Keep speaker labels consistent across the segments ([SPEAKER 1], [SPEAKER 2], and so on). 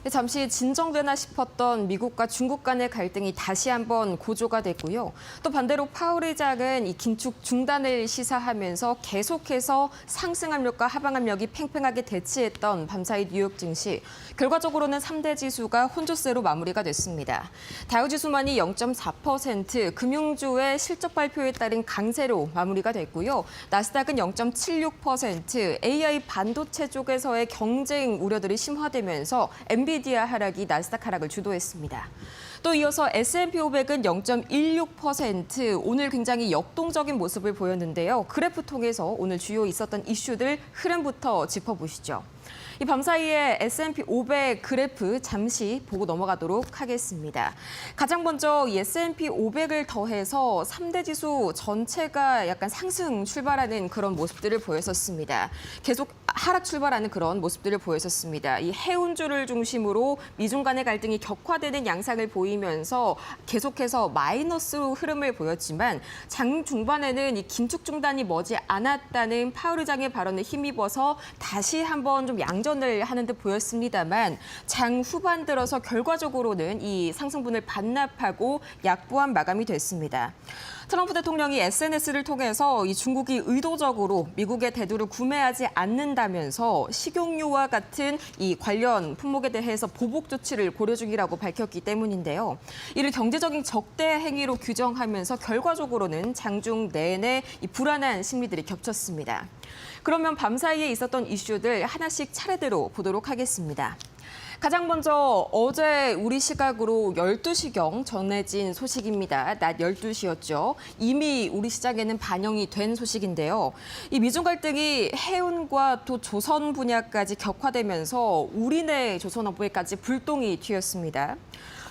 [SPEAKER 1] 잠시 진정되나 싶었던 미국과 중국 간의 갈등이 다시 한번 고조가 됐고요. 또 반대로 파월 의장은 이 긴축 중단을 시사하면서 계속해서 상승 압력과 하방 압력이 팽팽하게 대치했던 밤사이 뉴욕 증시. 결과적으로는 3대 지수가 혼조세로 마무리가 됐습니다. 다우지수만이 0.4%, 금융주의 실적 발표에 따른 강세로 마무리가 됐고요. 나스닥은 0.76%, AI 반도체 쪽에서의 경쟁 우려들이 심화되면서 엔비디아 하락이 나스닥 하락을 주도했습니다. 또 이어서 S&P 500은 0.16%, 오늘 굉장히 역동적인 모습을 보였는데요. 그래프 통해서 오늘 주요 있었던 이슈들 흐름부터 짚어보시죠. 이 밤사이에 S&P 500 그래프 잠시 보고 넘어가도록 하겠습니다. 가장 먼저 이 S&P 500을 더해서 3대 지수 전체가 약간 상승 출발하는 그런 모습들을 보였었습니다. 계속 하락 출발하는 그런 모습들을 보였었습니다. 이 해운주를 중심으로 미중 간의 갈등이 격화되는 양상을 보이면서 계속해서 마이너스로 흐름을 보였지만 장 중반에는 이 긴축 중단이 머지 않았다는 파월 의장의 발언에 힘입어서 다시 한번 좀 양전을 하는 듯 보였습니다만 장 후반 들어서 결과적으로는 이 상승분을 반납하고 약보한 마감이 됐습니다. 트럼프 대통령이 SNS를 통해서 이 중국이 의도적으로 미국의 대두를 구매하지 않는다면서 식용유와 같은 이 관련 품목에 대해서 보복 조치를 고려 중이라고 밝혔기 때문인데요. 이를 경제적인 적대 행위로 규정하면서 결과적으로는 장중 내내 이 불안한 심리들이 겹쳤습니다. 그러면 밤사이에 있었던 이슈들 하나씩 차례대로 보도록 하겠습니다. 가장 먼저 어제 우리 시각으로 12시경 전해진 소식입니다. 낮 12시였죠. 이미 우리 시장에는 반영이 된 소식인데요. 이 미중 갈등이 해운과 또 조선 분야까지 격화되면서 우리 내 조선업계까지 불똥이 튀었습니다.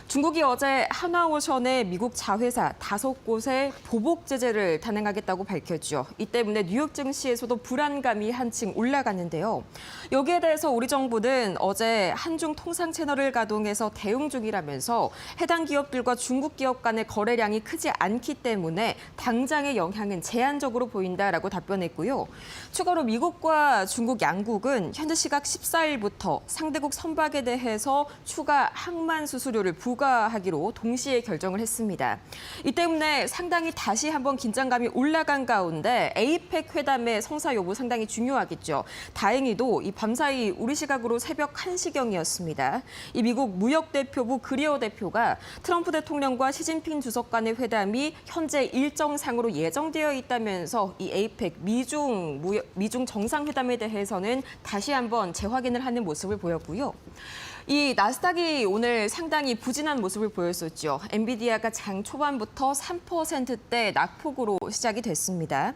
[SPEAKER 1] 중국이 어제 한화오션에 미국 자회사 5곳에 보복 제재를 단행하겠다고 밝혔죠. 이 때문에 뉴욕 증시에서도 불안감이 한층 올라갔는데요. 여기에 대해서 우리 정부는 어제 한중 통상 채널을 가동해서 대응 중이라면서 해당 기업들과 중국 기업 간의 거래량이 크지 않기 때문에 당장의 영향은 제한적으로 보인다라고 답변했고요. 추가로 미국과 중국 양국은 현재 시각 14일부터 상대국 선박에 대해서 추가 항만 수수료를 부과하기로 동시에 결정을 했습니다. 이 때문에 상당히 다시 한번 긴장감이 올라간 가운데 APEC 회담의 성사 여부 상당히 중요하겠죠. 다행히도 이 밤사이 우리 시각으로 새벽 1시경이었습니다. 이 미국 무역대표부 그리어 대표가 트럼프 대통령과 시진핑 주석 간의 회담이 현재 일정상으로 예정되어 있다면서 이 APEC 미중 정상회담에 대해서는 다시 한번 재확인을 하는 모습을 보였고요. 이 나스닥이 오늘 상당히 부진한 모습을 보였었죠. 엔비디아가 장 초반부터 3%대 낙폭으로 시작이 됐습니다.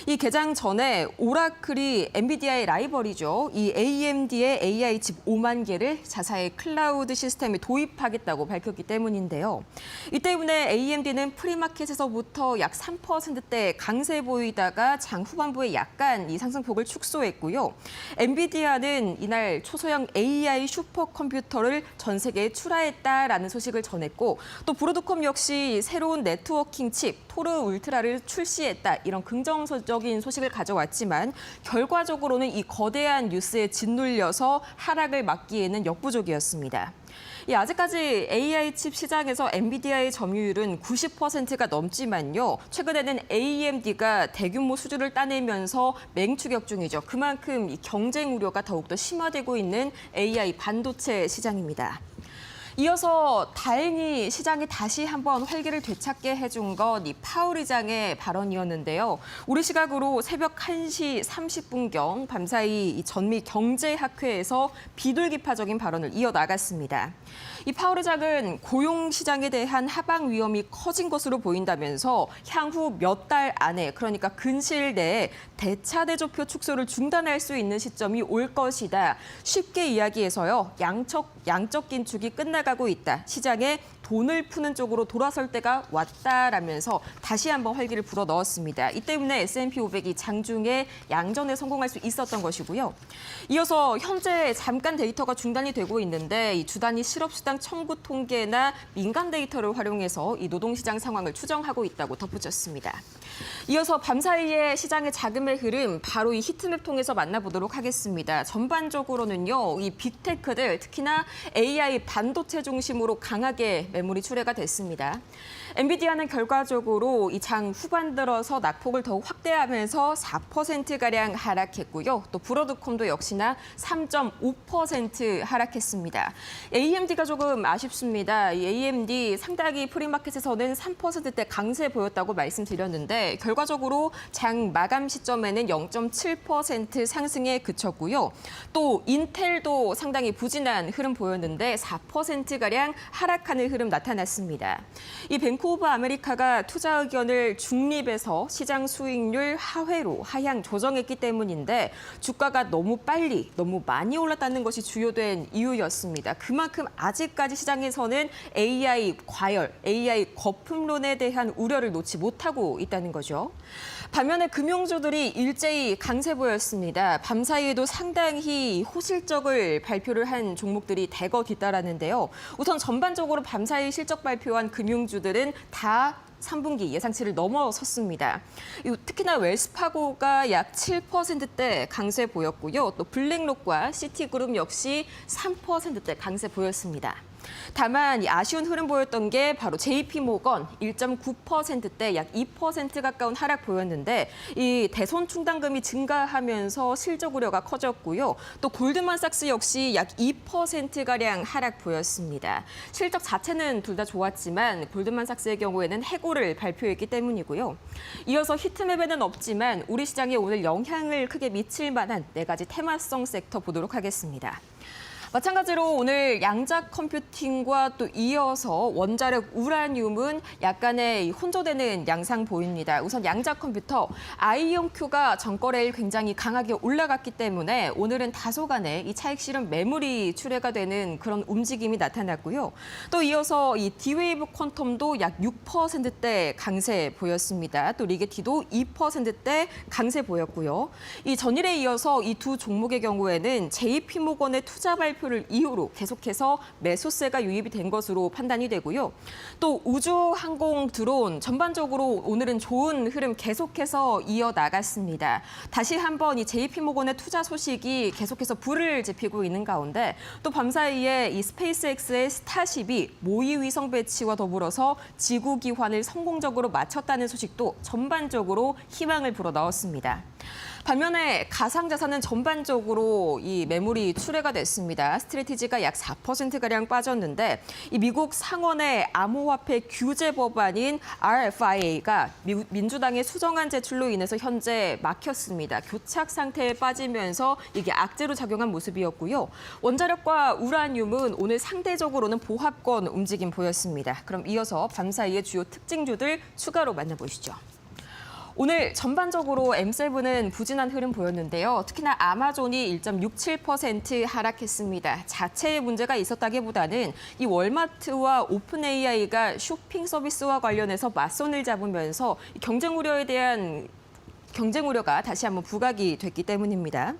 [SPEAKER 1] 이 개장 전에 오라클이 엔비디아의 라이벌이죠. 이 AMD의 AI 칩 5만 개를 자사의 클라우드 시스템에 도입하겠다고 밝혔기 때문인데요. 이 때문에 AMD는 프리마켓에서부터 약 3%대 강세 보이다가 장 후반부에 약간 이 상승폭을 축소했고요. 엔비디아는 이날 초소형 AI 슈퍼컴퓨터를 전 세계에 출하했다라는 소식을 전했고 또 브로드컴 역시 새로운 네트워킹 칩 토르 울트라를 출시했다 이런 긍정적인 소식을 가져왔지만 결과적으로는 이 거대한 뉴스에 짓눌려서 하락을 막기에는 역부족이었습니다. 아직까지 AI 칩 시장에서 엔비디아의 점유율은 90%가 넘지만요. 최근에는 AMD가 대규모 수주를 따내면서 맹추격 중이죠. 그만큼 이 경쟁 우려가 더욱더 심화되고 있는 AI 반도체 시장입니다. 이어서 다행히 시장이 다시 한번 활기를 되찾게 해준 건 이 파월 의장의 발언이었는데요. 우리 시각으로 새벽 1시 30분경 밤사이 이 전미 경제학회에서 비둘기파적인 발언을 이어나갔습니다. 이 파월 의장은 고용 시장에 대한 하방 위험이 커진 것으로 보인다면서 향후 몇 달 안에 그러니까 근시일 내에 대차 대조표 축소를 중단할 수 있는 시점이 올 것이다. 쉽게 이야기해서요. 양적 긴축이 끝날 빠져나가고 있다. 시장에 돈을 푸는 쪽으로 돌아설 때가 왔다라면서 다시 한번 활기를 불어넣었습니다. 이 때문에 S&P 500이 장중에 양전에 성공할 수 있었던 것이고요. 이어서 현재 잠깐 데이터가 중단이 되고 있는데 이 주 단위 실업수당 청구 통계나 민간 데이터를 활용해서 이 노동시장 상황을 추정하고 있다고 덧붙였습니다. 이어서 밤사이에 시장의 자금의 흐름 바로 이 히트맵 통해서 만나보도록 하겠습니다. 전반적으로는요, 이 빅테크들 특히나 AI 반도체 중심으로 강하게 매물이 출회가 됐습니다. 엔비디아는 결과적으로 이 장 후반 들어서 낙폭을 더욱 확대하면서 4%가량 하락했고요. 또 브로드콤도 역시나 3.5% 하락했습니다. AMD가 조금 아쉽습니다. 이 AMD 상당히 프리마켓에서는 3%대 강세 보였다고 말씀드렸는데 결과적으로 장 마감 시점에는 0.7% 상승에 그쳤고요. 또 인텔도 상당히 부진한 흐름 보였는데 4%가량 하락하는 흐름 나타났습니다. 이 뱅크 오브 아메리카가 투자 의견을 중립에서 시장 수익률 하회로 하향 조정했기 때문인데 주가가 너무 빨리, 너무 많이 올랐다는 것이 주요된 이유였습니다. 그만큼 아직까지 시장에서는 AI 과열, AI 거품론에 대한 우려를 놓지 못하고 있다는 거죠. 반면에 금융주들이 일제히 강세 보였습니다. 밤사이에도 상당히 호실적을 발표를 한 종목들이 대거 뒤따랐는데요. 우선 전반적으로 밤사이 실적 발표한 금융주들은 다 3분기 예상치를 넘어섰습니다. 특히나 웰스파고가 약 7%대 강세 보였고요. 또 블랙록과 시티그룹 역시 3%대 강세 보였습니다. 다만 아쉬운 흐름 보였던 게 바로 JP모건 1.9%대 약 2% 가까운 하락 보였는데 이 대손 충당금이 증가하면서 실적 우려가 커졌고요. 또 골드만삭스 역시 약 2%가량 하락 보였습니다. 실적 자체는 둘 다 좋았지만 골드만삭스의 경우에는 해고를 발표했기 때문이고요. 이어서 히트맵에는 없지만 우리 시장에 오늘 영향을 크게 미칠 만한 4가지 테마성 섹터 보도록 하겠습니다. 마찬가지로 오늘 양자 컴퓨팅과 또 이어서 원자력 우라늄은 약간의 혼조되는 양상 보입니다. 우선 양자 컴퓨터 아이온큐가 전거래일 굉장히 강하게 올라갔기 때문에 오늘은 다소간의 이 차익 실현 매물이 출회가 되는 그런 움직임이 나타났고요. 또 이어서 이 D-웨이브 퀀텀도 약 6%대 강세 보였습니다. 또 리게티도 2%대 강세 보였고요. 이 전일에 이어서 이 두 종목의 경우에는 JP모건의 투자 발표를 이후로 계속해서 매수세가 유입이 된 것으로 판단이 되고요. 또 우주, 항공, 드론 전반적으로 오늘은 좋은 흐름 계속해서 이어나갔습니다. 다시 한번 이 JP모건의 투자 소식이 계속해서 불을 지피고 있는 가운데 또 밤사이에 이 스페이스X의 스타쉽이 모의 위성 배치와 더불어서 지구 기환을 성공적으로 마쳤다는 소식도 전반적으로 희망을 불어넣었습니다. 반면에 가상자산은 전반적으로 이 매물이 출회가 됐습니다. 스트래티지가 약 4%가량 빠졌는데 이 미국 상원의 암호화폐 규제 법안인 RFIA가 민주당의 수정안 제출로 인해서 현재 막혔습니다. 교착 상태에 빠지면서 이게 악재로 작용한 모습이었고요. 원자력과 우라늄은 오늘 상대적으로는 보합권 움직임 보였습니다. 그럼 이어서 밤사이의 주요 특징주들 추가로 만나보시죠. 오늘 전반적으로 M7은 부진한 흐름 보였는데요. 특히나 아마존이 1.67% 하락했습니다. 자체의 문제가 있었다기보다는 이 월마트와 오픈 AI가 쇼핑 서비스와 관련해서 맞손을 잡으면서 경쟁 우려에 대한 경쟁 우려가 다시 한번 부각이 됐기 때문입니다.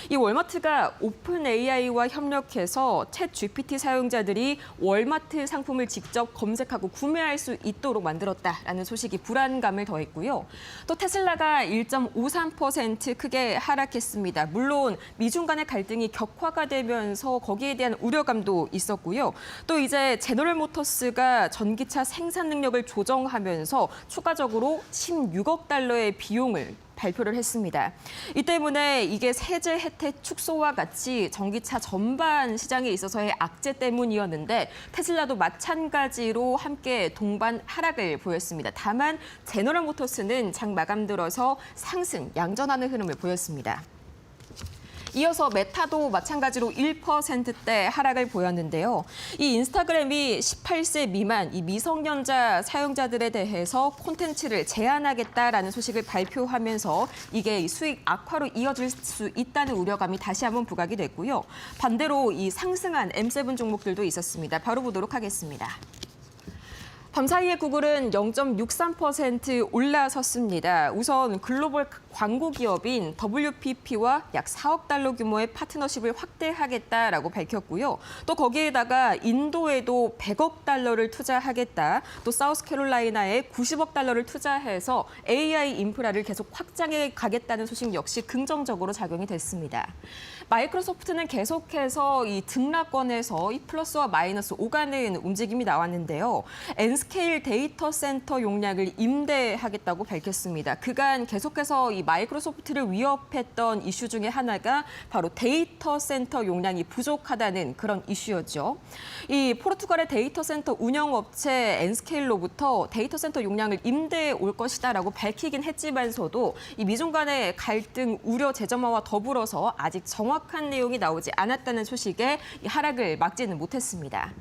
[SPEAKER 1] 이 월마트가 오픈 AI와 협력해서 챗 GPT 사용자들이 월마트 상품을 직접 검색하고 구매할 수 있도록 만들었다라는 소식이 불안감을 더했고요. 또 테슬라가 1.53% 크게 하락했습니다. 물론 미중 간의 갈등이 격화가 되면서 거기에 대한 우려감도 있었고요. 또 이제 제너럴 모터스가 전기차 생산 능력을 조정하면서 추가적으로 16억 달러의 비용을 발표를 했습니다. 이 때문에 이게 세제 혜택 축소와 같이 전기차 전반 시장에 있어서의 악재 때문이었는데 테슬라도 마찬가지로 함께 동반 하락을 보였습니다. 다만 제너럴 모터스는 장 마감 들어서 상승, 양전하는 흐름을 보였습니다. 이어서 메타도 마찬가지로 1%대 하락을 보였는데요. 이 인스타그램이 18세 미만 이 미성년자 사용자들에 대해서 콘텐츠를 제한하겠다라는 소식을 발표하면서 이게 이 수익 악화로 이어질 수 있다는 우려감이 다시 한번 부각이 됐고요. 반대로 이 상승한 M7 종목들도 있었습니다. 바로 보도록 하겠습니다. 밤사이에 구글은 0.63% 올라섰습니다. 우선 글로벌 광고 기업인 WPP와 약 4억 달러 규모의 파트너십을 확대하겠다라고 밝혔고요. 또 거기에다가 인도에도 100억 달러를 투자하겠다. 또 사우스캐롤라이나에 90억 달러를 투자해서 AI 인프라를 계속 확장해 가겠다는 소식 역시 긍정적으로 작용이 됐습니다. 마이크로소프트는 계속해서 이 등락권에서 이 플러스와 마이너스 오가는 움직임이 나왔는데요. N스케일 데이터 센터 용량을 임대하겠다고 밝혔습니다. 그간 계속해서 이 마이크로소프트를 위협했던 이슈 중에 하나가 바로 데이터 센터 용량이 부족하다는 그런 이슈였죠. 이 포르투갈의 데이터 센터 운영업체 N스케일로부터 데이터 센터 용량을 임대해 올 것이다라고 밝히긴 했지만서도 이 미중 간의 갈등 우려 재점화와 더불어서 아직 정확한 내용이 나오지 않았다는 소식에 이 하락을 막지는 못했습니다.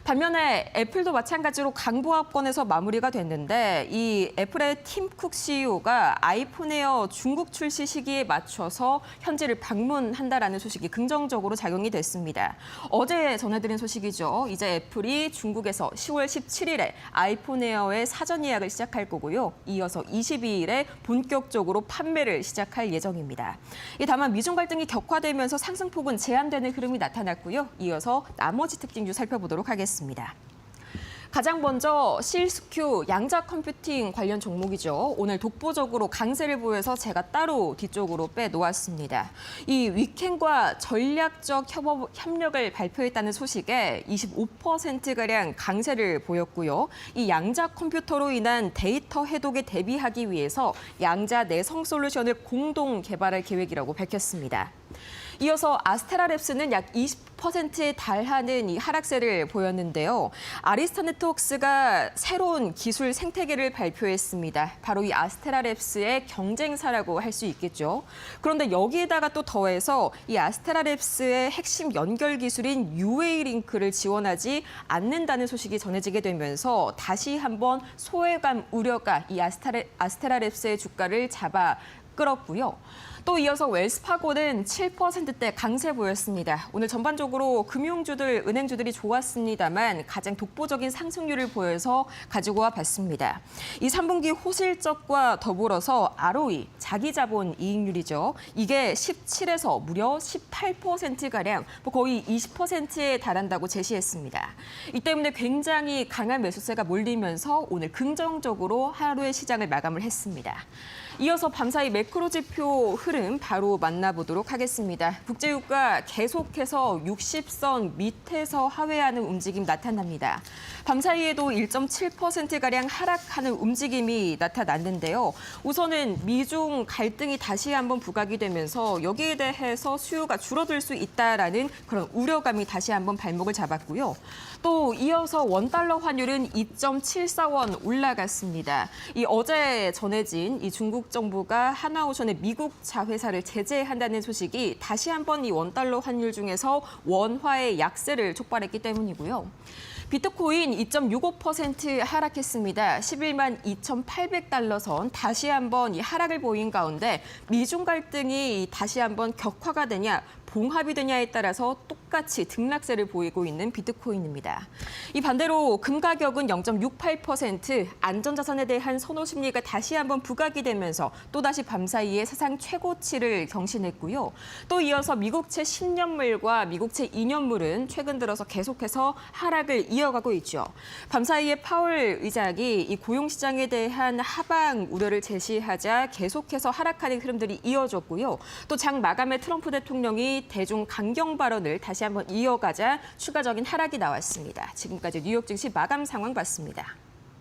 [SPEAKER 1] 반면에 애플도 마찬가지로 강보합권에서 마무리가 됐는데 이 애플의 팀 쿡 CEO가 아이폰 에어 중국 출시 시기에 맞춰서 현지를 방문한다라는 소식이 긍정적으로 작용이 됐습니다. 어제 전해드린 소식이죠. 이제 애플이 중국에서 10월 17일에 아이폰 에어의 사전 예약을 시작할 거고요. 이어서 22일에 본격적으로 판매를 시작할 예정입니다. 다만 미중 갈등이 격화되면서 상승폭은 제한되는 흐름이 나타났고요. 이어서 나머지 특징주 살펴보도록 하겠습니다. 가장 먼저 실스큐 양자 컴퓨팅 관련 종목이죠. 오늘 독보적으로 강세를 보여서 제가 따로 뒤쪽으로 빼놓았습니다. 이 위켄과 전략적 협력을 발표했다는 소식에 25%가량 강세를 보였고요. 이 양자 컴퓨터로 인한 데이터 해독에 대비하기 위해서 양자 내성 솔루션을 공동 개발할 계획이라고 밝혔습니다. 이어서 아스테라랩스는 약 20%에 달하는 이 하락세를 보였는데요. 아리스타 네트워크스가 새로운 기술 생태계를 발표했습니다. 바로 이 아스테라랩스의 경쟁사라고 할 수 있겠죠. 그런데 여기에다가 또 더해서 이 아스테라랩스의 핵심 연결 기술인 UA 링크를 지원하지 않는다는 소식이 전해지게 되면서 다시 한번 소외감 우려가 이 아스테라랩스의 주가를 잡아 끌었고요. 또 이어서 웰스파고는 7%대 강세 보였습니다. 오늘 전반적으로 금융주들, 은행주들이 좋았습니다만 가장 독보적인 상승률을 보여서 가지고 와 봤습니다. 이 3분기 호실적과 더불어서 ROE, 자기자본 이익률이죠. 이게 17에서 무려 18%가량 거의 20%에 달한다고 제시했습니다. 이 때문에 굉장히 강한 매수세가 몰리면서 오늘 긍정적으로 하루의 시장을 마감을 했습니다. 이어서 밤사이 매크로 지표 흐름 바로 만나보도록 하겠습니다. 국제유가 계속해서 60선 밑에서 하회하는 움직임 나타납니다. 밤사이에도 1.7%가량 하락하는 움직임이 나타났는데요. 우선은 미중 갈등이 다시 한번 부각이 되면서 여기에 대해서 수요가 줄어들 수 있다라는 그런 우려감이 다시 한번 발목을 잡았고요. 또 이어서 원달러 환율은 2.74원 올라갔습니다. 이 어제 전해진 이 중국 정부가 하나오션의 미국 자회사를 제재한다는 소식이 다시 한번 이 원달러 환율 중에서 원화의 약세를 촉발했기 때문이고요. 비트코인 2.65% 하락했습니다. 11만 2,800달러 선 다시 한번 이 하락을 보인 가운데 미중 갈등이 다시 한번 격화가 되냐 봉합이 되냐에 따라서 똑같이 등락세를 보이고 있는 비트코인입니다. 이 반대로 금 가격은 0.68% 안전자산에 대한 선호 심리가 다시 한번 부각이 되면서 또다시 밤사이에 사상 최고치를 경신했고요. 또 이어서 미국채 10년물과 미국채 2년물은 최근 들어서 계속해서 하락을 이어가고 있죠. 밤사이에 파월 의장이 이 고용시장에 대한 하방 우려를 제시하자 계속해서 하락하는 흐름들이 이어졌고요. 또 장 마감에 트럼프 대통령이 대중 강경 발언을 다시 한번 이어가자 추가적인 하락이 나왔습니다. 지금까지 뉴욕 증시 마감 상황 봤습니다.